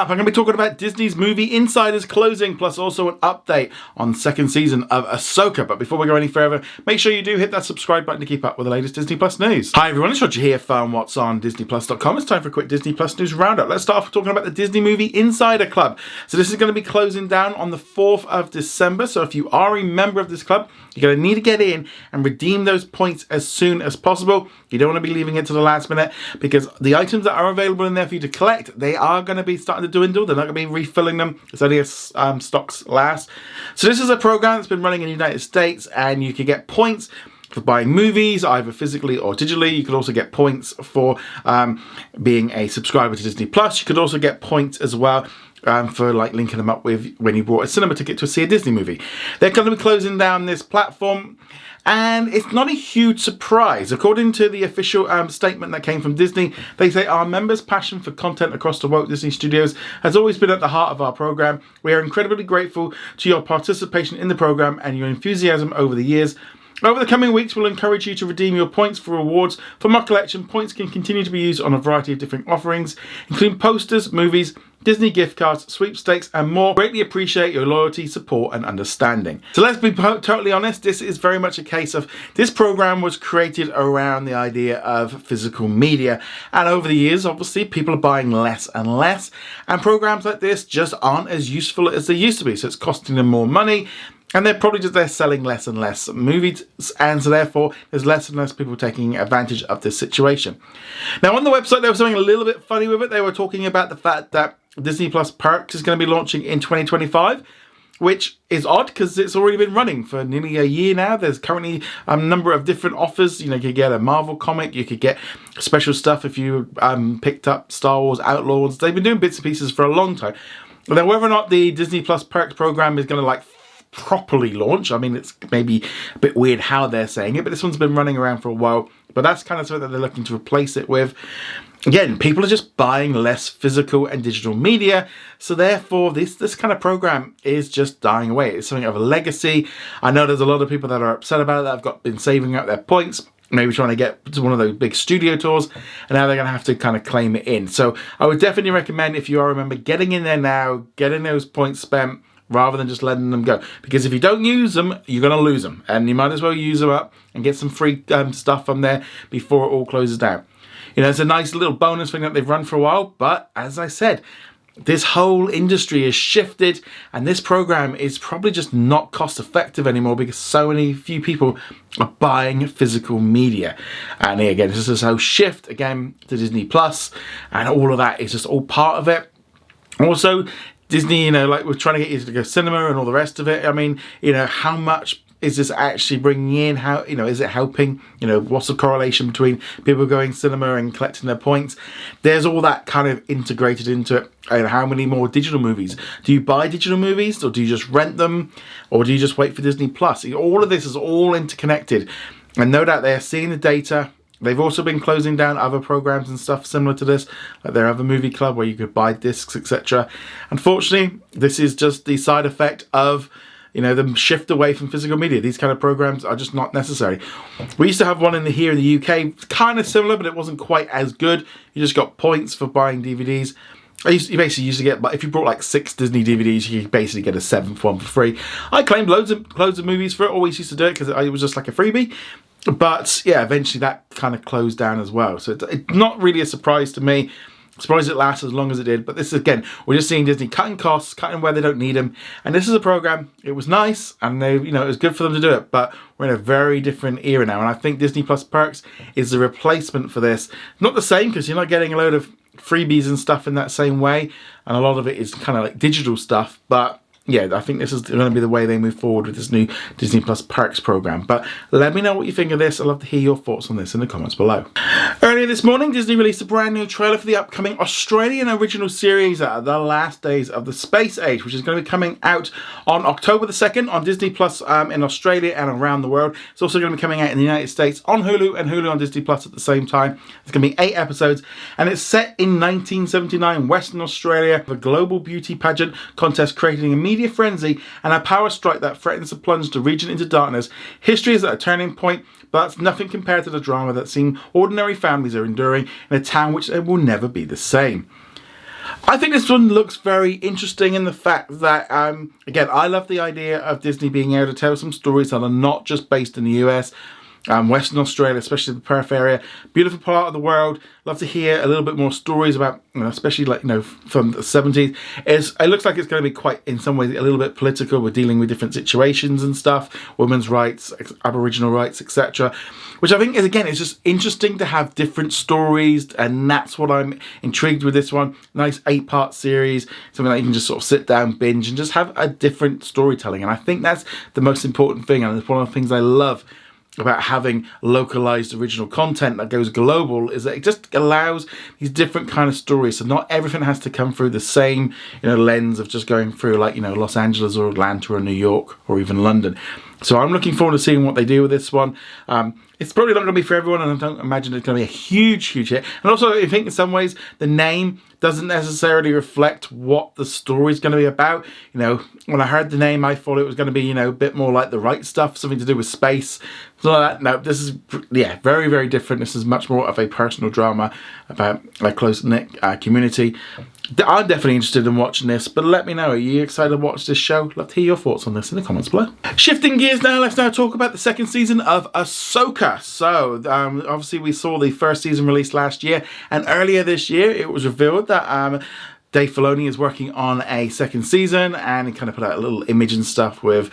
up, I'm going to be talking about Disney's movie Insiders closing, plus also an update on the second season of Ahsoka. But before we go any further, make sure you do hit that subscribe button to keep up with the latest Disney Plus news. Hi everyone, it's Roger here from What's on DisneyPlus.com. It's time for a quick Disney Plus news roundup. Let's start off talking about the Disney Movie Insider Club. So this is going to be closing down on the 4th of December. So if you are a member of this club, you're going to need to get in and redeem those points as soon as possible. You don't want to be leaving it to the last minute, because the items that are available in there for you to collect, they are going to be starting to dwindle. They're not going to be refilling them. It's only as stocks last. So this is a program that's been running in the United States, and you can get points for buying movies, either physically or digitally. You could also get points for being a subscriber to Disney Plus. You could also get points as well for like linking them up with when you bought a cinema ticket to see a Disney movie. They're going to be closing down this platform, and it's not a huge surprise. According to the official statement that came from Disney, they say our members' passion for content across the Walt Disney Studios has always been at the heart of our program. We are incredibly grateful to your participation in the program and your enthusiasm over the years. Over the coming weeks, we'll encourage you to redeem your points for rewards. From our collection, points can continue to be used on a variety of different offerings, including posters, movies, Disney gift cards, sweepstakes, and more. Greatly appreciate your loyalty, support, and understanding. So let's be totally honest, this is very much a case of this program was created around the idea of physical media. And over the years, obviously, people are buying less and less. And programs like this just aren't as useful as they used to be. So it's costing them more money. And they're selling less and less movies, and so therefore there's less and less people taking advantage of this situation. Now on the website there was something a little bit funny with it. They were talking about the fact that Disney Plus Perks is going to be launching in 2025, which is odd because it's already been running for nearly a year now. There's currently a number of different offers. You know, you could get a Marvel comic, you could get special stuff if you picked up Star Wars Outlaws. They've been doing bits and pieces for a long time. Now whether or not the Disney Plus Perks program is going to properly launch, I mean, it's maybe a bit weird how they're saying it, but this one's been running around for a while. But that's kind of something that they're looking to replace it with. Again, people are just buying less physical and digital media, so therefore this kind of program is just dying away. It's something of a legacy. I know there's a lot of people that are upset about it that have been saving up their points, maybe trying to get to one of those big studio tours, and now they're going to have to kind of claim it in. So I would definitely recommend, if you are a member, getting in there now, getting those points spent, rather than just letting them go. Because if you don't use them, you're going to lose them. And you might as well use them up and get some free stuff from there before it all closes down. You know, it's a nice little bonus thing that they've run for a while. But as I said, this whole industry has shifted, and this program is probably just not cost effective anymore because so few people are buying physical media. And again, this is this whole shift again to Disney Plus, and all of that is just all part of it. Also, Disney, you know, like we're trying to get you to go cinema and all the rest of it. I mean, you know, how much is this actually bringing in? How, you know, is it helping? You know, what's the correlation between people going cinema and collecting their points? There's all that kind of integrated into it. And how many more digital movies? Do you buy digital movies, or do you just rent them, or do you just wait for Disney Plus? All of this is all interconnected, and no doubt they're seeing the data. They've also been closing down other programs and stuff similar to this, like their other movie club where you could buy discs, etc. Unfortunately, this is just the side effect of, you know, the shift away from physical media. These kind of programs are just not necessary. We used to have one here in the UK, kind of similar, but it wasn't quite as good. You just got points for buying DVDs. You basically used to get, if you brought like 6 Disney DVDs, you could basically get a 7th one for free. I claimed loads of movies for it. Always used to do it because it was just like a freebie. But yeah, eventually that kind of closed down as well. So it's not really a surprise to me. Surprised it lasted as long as it did. But this is, again, we're just seeing Disney cutting costs, cutting where they don't need them. And this is a program, it was nice, and they, you know, it was good for them to do it. But we're in a very different era now. And I think Disney Plus Perks is the replacement for this. Not the same, because you're not getting a load of freebies and stuff in that same way. And a lot of it is kind of like digital stuff. But yeah, I think this is going to be the way they move forward with this new Disney Plus Perks program. But let me know what you think of this. I'd love to hear your thoughts on this in the comments below. Earlier this morning, Disney released a brand new trailer for the upcoming Australian original series, The Last Days of the Space Age, which is going to be coming out on October the 2nd on Disney Plus in Australia and around the world. It's also going to be coming out in the United States on Hulu and Hulu on Disney Plus at the same time. It's going to be 8 episodes, and it's set in 1979 Western Australia, a global beauty pageant contest creating a media frenzy and a power strike that threatens to plunge the region into darkness. History is at a turning point, but that's nothing compared to the drama that seeing ordinary families are enduring in a town which will never be the same. I think this one looks very interesting in the fact that, again, I love the idea of Disney being able to tell some stories that are not just based in the US, Western Australia, especially the Perth area, beautiful part of the world. Love to hear a little bit more stories about, especially from the 70s. It looks like it's going to be quite, in some ways, a little bit political. We're dealing with different situations and stuff, women's rights, Aboriginal rights, etc. Which I think is, again, it's just interesting to have different stories, and that's what I'm intrigued with this one. Nice 8-part series, something that you can just sort of sit down, binge, and just have a different storytelling. And I think that's the most important thing, and it's one of the things I love about having localized original content that goes global, is that it just allows these different kind of stories. So not everything has to come through the same lens of just going through Los Angeles or Atlanta or New York or even London. So I'm looking forward to seeing what they do with this one. It's probably not going to be for everyone, and I don't imagine it's going to be a huge hit. And also, I think in some ways the name doesn't necessarily reflect what the story's going to be about. When I heard the name, I thought it was going to be, a bit more like The Right Stuff, something to do with space. So like that. No, this is, very, very different. This is much more of a personal drama about a close-knit community. I'm definitely interested in watching this, but let me know, are you excited to watch this show? Love to hear your thoughts on this in the comments below. Shifting gears now, let's now talk about the second season of Ahsoka. So, obviously we saw the first season released last year, and earlier this year it was revealed that Dave Filoni is working on a second season, and he kind of put out a little image and stuff with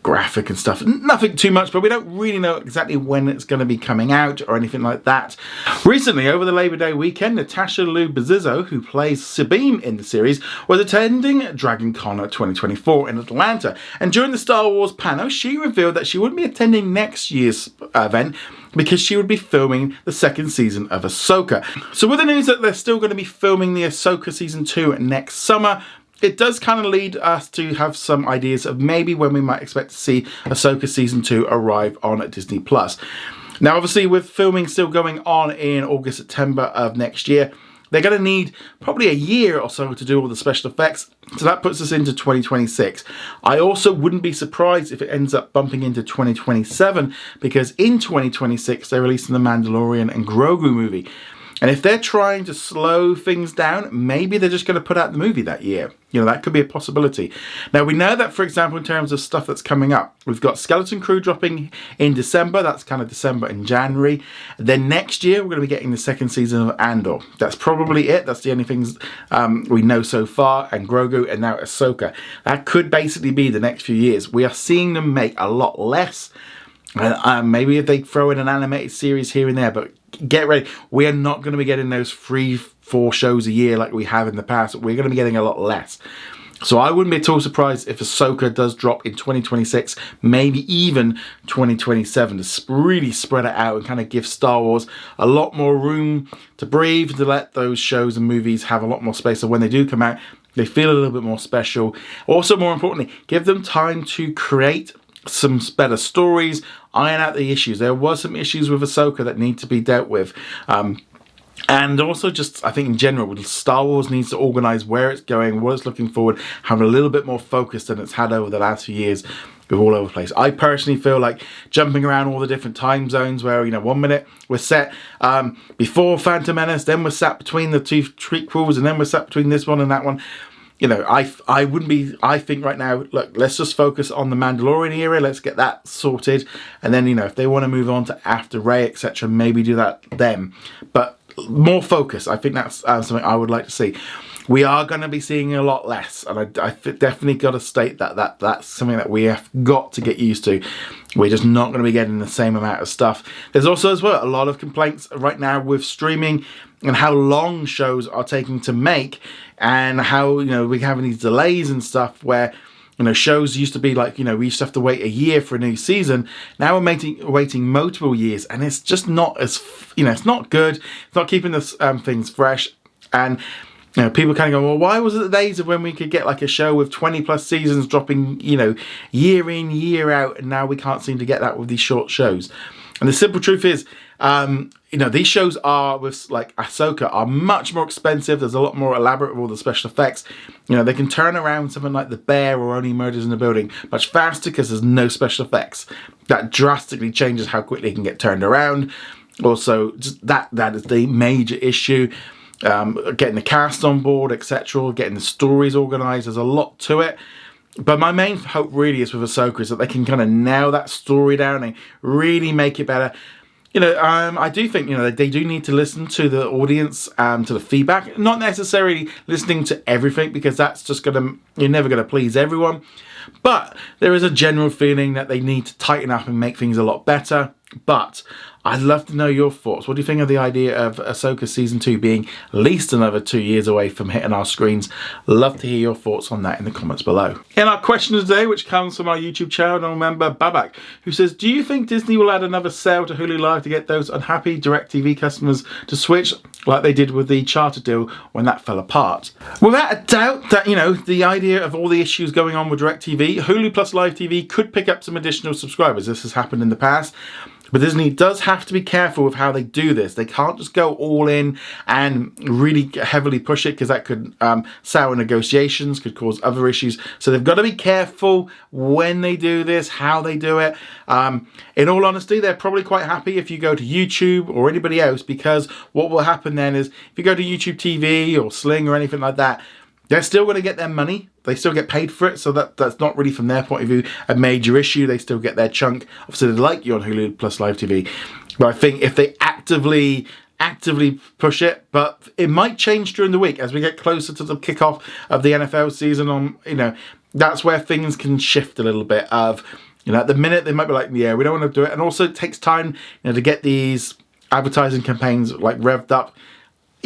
graphic and stuff. Nothing too much, but we don't really know exactly when it's going to be coming out or anything like that. Recently, over the Labor Day weekend, Natasha Bordizzo, who plays Sabine in the series, was attending Dragon Con 2024 in Atlanta. And during the Star Wars panel, she revealed that she wouldn't be attending next year's event because she would be filming the second season of Ahsoka. So with the news that they're still going to be filming the Ahsoka season 2 next summer, it does kind of lead us to have some ideas of maybe when we might expect to see Ahsoka season 2 arrive on Disney+. Now obviously with filming still going on in August, September of next year, they're going to need probably a year or so to do all the special effects. So that puts us into 2026. I also wouldn't be surprised if it ends up bumping into 2027, because in 2026 they're releasing the Mandalorian and Grogu movie. And if they're trying to slow things down, maybe they're just going to put out the movie that year. That could be a possibility. Now, we know that, for example, in terms of stuff that's coming up, we've got Skeleton Crew dropping in December. That's kind of December and January. Then next year, we're going to be getting the second season of Andor. That's probably it. That's the only things we know so far. And Grogu and now Ahsoka. That could basically be the next few years. We are seeing them make a lot less. Maybe if they throw in an animated series here and there, but get ready. We are not going to be getting those 3-4 shows a year like we have in the past. We're going to be getting a lot less. So I wouldn't be at all surprised if Ahsoka does drop in 2026, maybe even 2027, to really spread it out and kind of give Star Wars a lot more room to breathe, to let those shows and movies have a lot more space. So when they do come out, they feel a little bit more special. Also, more importantly, give them time to create some better stories, iron out the issues. There was some issues with Ahsoka that need to be dealt with. And also just, I think in general, Star Wars needs to organise where it's going, what it's looking forward, have a little bit more focus than it's had over the last few years with all over the place. I personally feel like jumping around all the different time zones where, 1 minute we're set before Phantom Menace, then we're sat between the two prequels, and then we're sat between this one and that one. I wouldn't be, I think right now, look, let's just focus on the Mandalorian era, let's get that sorted, and then, if they want to move on to after Rey, etc., maybe do that then. But more focus, I think that's something I would like to see. We are going to be seeing a lot less, and I definitely got to state that's something that we have got to get used to. We're just not going to be getting the same amount of stuff. There's also as well a lot of complaints right now with streaming and how long shows are taking to make, and how we're having these delays and stuff where shows used to be like, we used to have to wait a year for a new season. Now we're waiting multiple years, and it's just not as, it's not good. It's not keeping the things fresh. And, people kind of go, well, why was it the days of when we could get like a show with 20 plus seasons dropping, year in, year out, and now we can't seem to get that with these short shows. And the simple truth is, these shows are, with like Ahsoka, are much more expensive. There's a lot more elaborate with all the special effects. They can turn around something like The Bear or Only Murders in the Building much faster because there's no special effects. That drastically changes how quickly it can get turned around. Also, just that is the major issue. getting the cast on board, etc., getting the stories organised. There's a lot to it. But my main hope really is with Ahsoka is that they can kind of nail that story down and really make it better. I do think, they do need to listen to the audience, to the feedback. Not necessarily listening to everything, because that's just you're never going to please everyone. But there is a general feeling that they need to tighten up and make things a lot better. But I'd love to know your thoughts. What do you think of the idea of Ahsoka Season 2 being at least another 2 years away from hitting our screens? Love to hear your thoughts on that in the comments below. And our question of the day, which comes from our YouTube channel member Babak, who says, do you think Disney will add another sale to Hulu Live to get those unhappy DirecTV customers to switch like they did with the Charter deal when that fell apart? Without a doubt that, the idea of all the issues going on with DirecTV, Hulu Plus Live TV could pick up some additional subscribers. This has happened in the past. But Disney does have to be careful with how they do this. They can't just go all in and really heavily push it, because that could sour negotiations, could cause other issues. So they've got to be careful when they do this, how they do it. In all honesty, they're probably quite happy if you go to YouTube or anybody else, because what will happen then is if you go to YouTube TV or Sling or anything like that, they're still going to get their money. They still get paid for it, so that's not really, from their point of view, a major issue. They still get their chunk. Obviously, they like you on Hulu Plus Live TV. But I think if they actively push it, but it might change during the week as we get closer to the kickoff of the NFL season. That's where things can shift a little bit. At the minute, they might be like, yeah, we don't want to do it. And also, it takes time, to get these advertising campaigns revved up.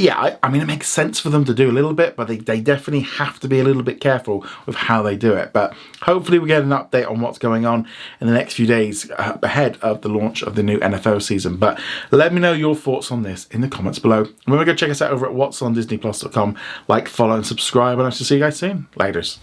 Yeah, I mean, it makes sense for them to do a little bit, but they definitely have to be a little bit careful with how they do it. But hopefully we get an update on what's going on in the next few days ahead of the launch of the new NFL season. But let me know your thoughts on this in the comments below. Remember, go check us out over at whatsondisneyplus.com. Like, follow, and subscribe, and I shall see you guys soon. Laters.